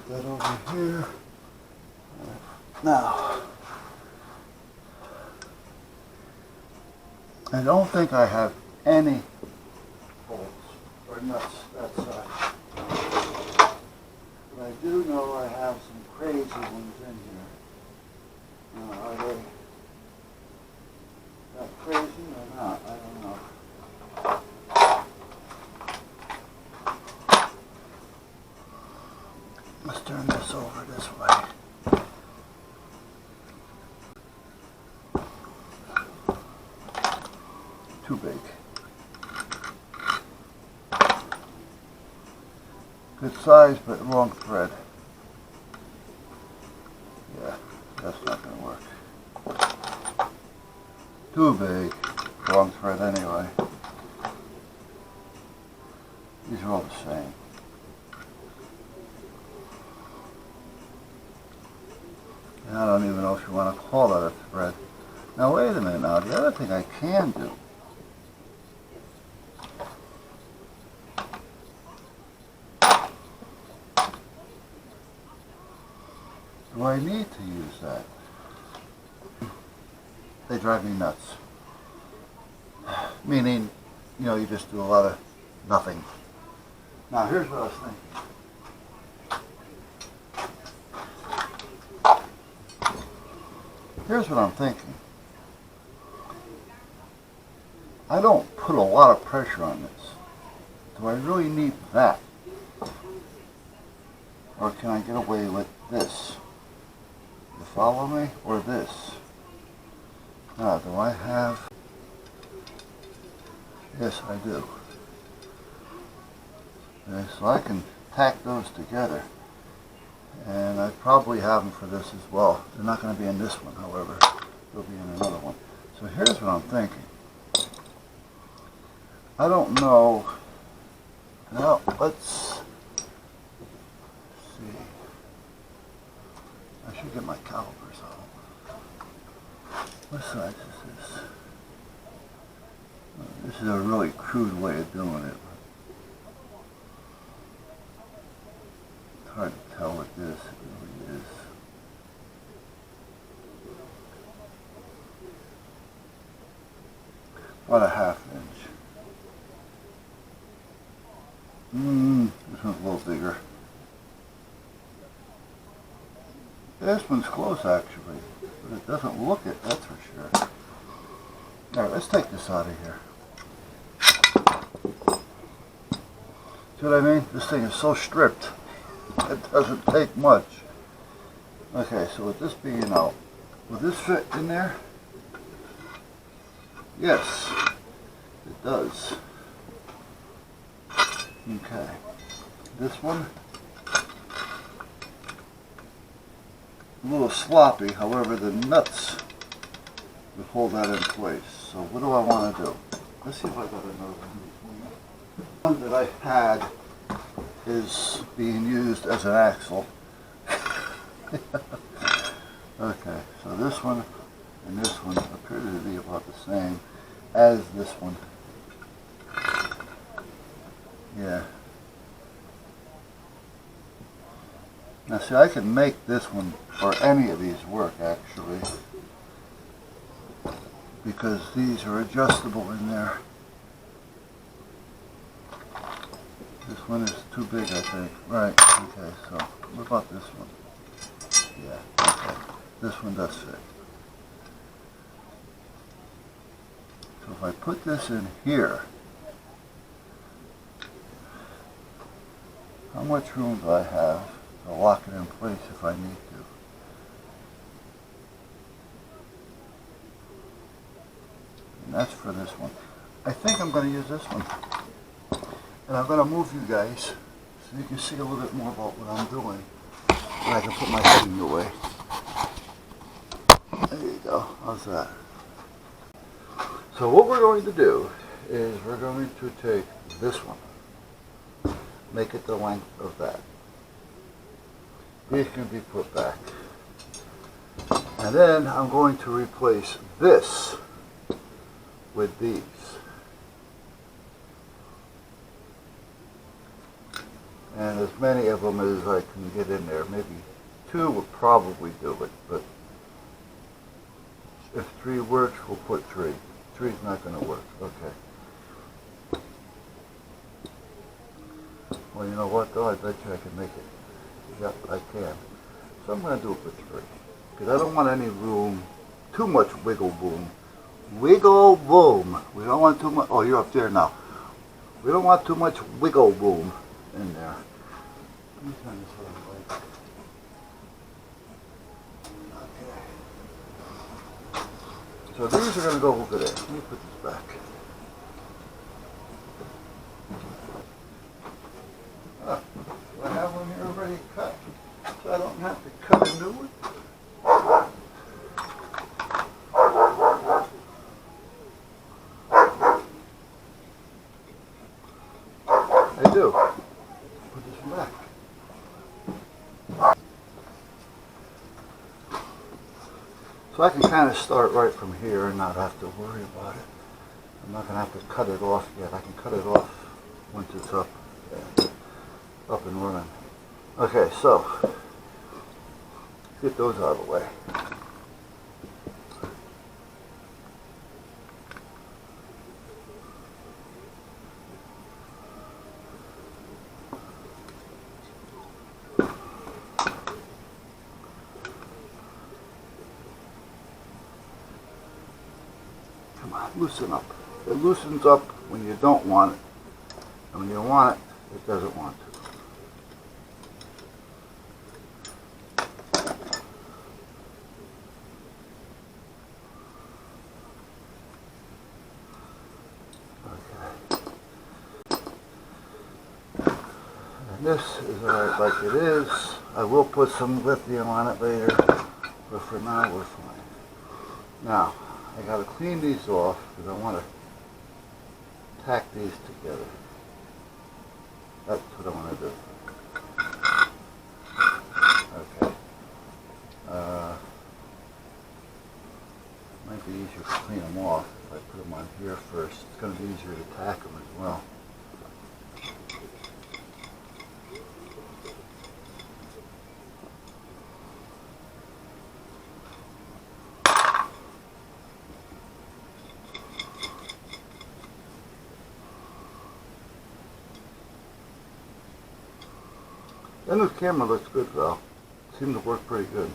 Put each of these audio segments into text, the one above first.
put that over here. Now, I don't think I have any bolts or nuts that side. But I do know I have some crazy ones in here. Now, are they that crazy or not? I don't know. Let's turn this over this way. Too big. Good size, but wrong thread. Yeah, that's not going to work. Too big. Wrong thread anyway. These are all the same. And I don't even know if you want to call that a thread. Now wait a minute now, the other thing I can do I need to use that? They drive me nuts. Meaning, you know, you just do a lot of nothing. Now here's what I was thinking. Here's what I'm thinking. I don't put a lot of pressure on this. Do I really need that? Or can I get away with this? You follow me? Or this? Now, do I have... Yes, I do. Okay, so I can tack those together. And I probably have them for this as well. They're not going to be in this one, however. They'll be in another one. So here's what I'm thinking. I don't know. Now, let's see. I should get my calipers out. What size is this? This is a really crude way of doing it. It's hard to tell what this really is. About a ½ inch. This one's a little bigger. This one's close actually, but it doesn't look it, that's for sure. Alright, let's take this out of here. See what I mean? This thing is so stripped, it doesn't take much. Okay, so with this being out, will this fit in there? Yes, it does. Okay, this one, a little sloppy, however the nuts would hold that in place. So what do I want to do? Let's see if I got another one. The one that I had is being used as an axle. Okay, so this one and this one appear to be about the same as this one. Yeah. Now see, I can make this one or any of these work actually, because these are adjustable in there. This one is too big, I think. Right, okay, so what about this one? Yeah, okay. This one does fit. So if I put this in here, how much room do I have to lock it in place if I need to? And that's for this one. I think I'm going to use this one. And I'm going to move you guys so you can see a little bit more about what I'm doing. And I can put my head in your way. There you go. How's that? So what we're going to do is we're going to take this one, make it the length of that. These can be put back. And then I'm going to replace this with these. and as many of them as I can get in there. Maybe 2 would probably do it, but if 3 works, we'll put 3. 3's not going to work. Okay. Well, you know what, though? I bet you I can make it. Yep, I can. So I'm going to do it with 3. Because I don't want any room, too much wiggle boom. Wiggle boom. We don't want too much. Oh, you're up there now. We don't want too much wiggle boom in there. Let me turn this on. Okay. So these are going to go over there. Let me put this back. I have one here already cut, so I don't have to cut a new one. I do. Put this one back. So I can kind of start right from here and not have to worry about it. I'm not going to have to cut it off yet. I can cut it off once it's up and running. Okay, so get those out of the way. Come on, loosen up. It loosens up when you don't want it. And when you want it, it doesn't want to. This is alright like it is. I will put some lithium on it later, but for now we're fine. Now, I gotta clean these off because I want to tack these together. That's what I want to do. Okay. Might be easier to clean them off if I put them on here first. It's going to be easier to tack them as well. And this camera looks good, though. Seemed to work pretty good.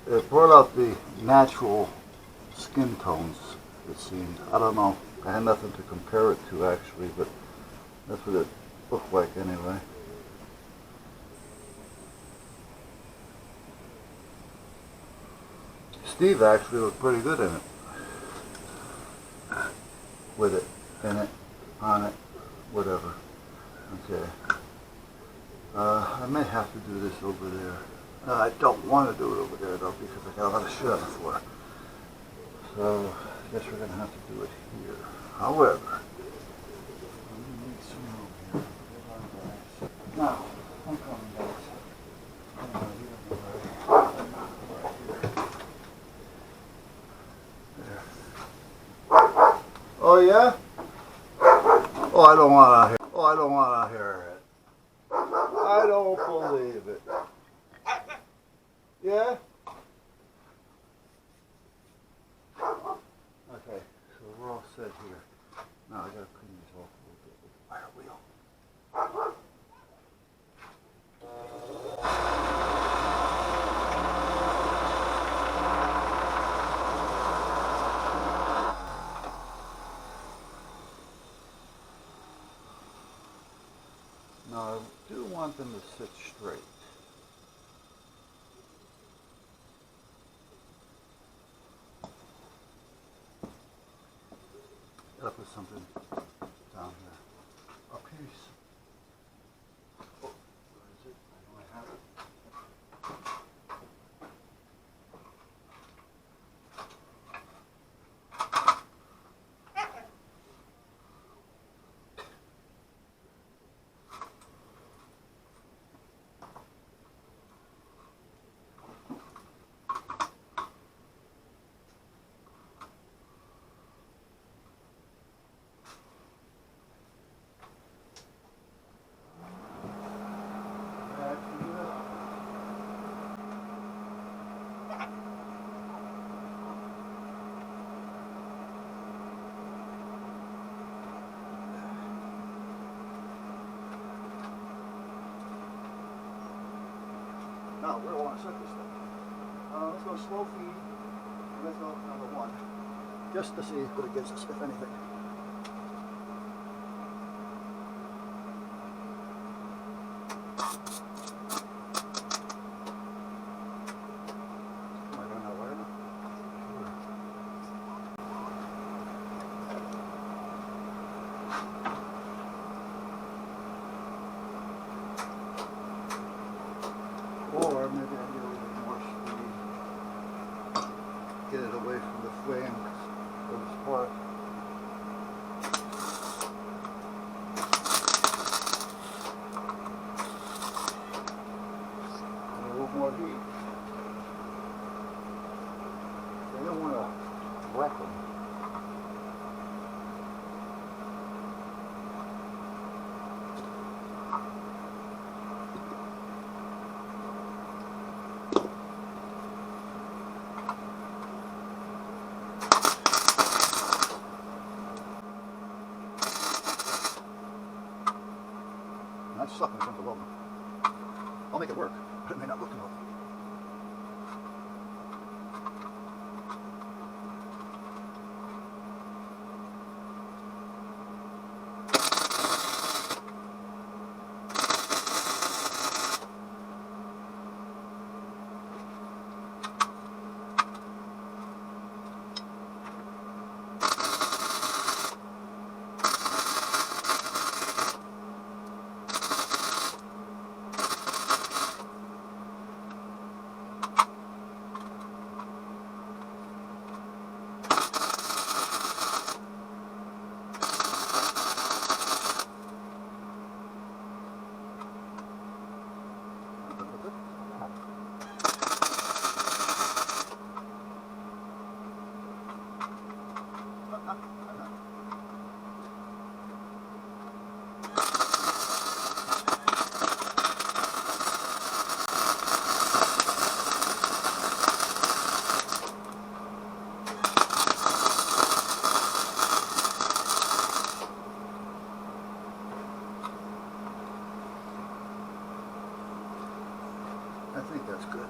It brought out the natural skin tones, it seemed. I don't know. I had nothing to compare it to, actually, but that's what it looked like anyway. Steve actually looked pretty good in it. With it, in it, on it. Whatever. Okay. I may have to do this over there. I don't want to do it over there though because I got a lot of shit on the floor. So I guess we're going to have to do it here. However, I'm going to need some room here. Now, I'm coming guys. There. Oh yeah? Oh, I don't want to hear. Oh, I don't want to hear it. I don't believe it. Yeah? Okay, so we're all set here. Now I gotta clean these off a little bit with the wire wheel. Now I do want them to sit straight. Gotta put something down here. A piece. Oh, where is it? I know I have it. Now, where do I want to set this thing? Let's go slow feed, and let's go number 1, just to see what it gives us, if anything. Am I going that way now? Or maybe I need a little bit more speed. Get it away from the flame or the spark. And a little more heat. I don't want to wreck them. That's sucking from the welding. I'll make it work, but it may not look well. I think that's good.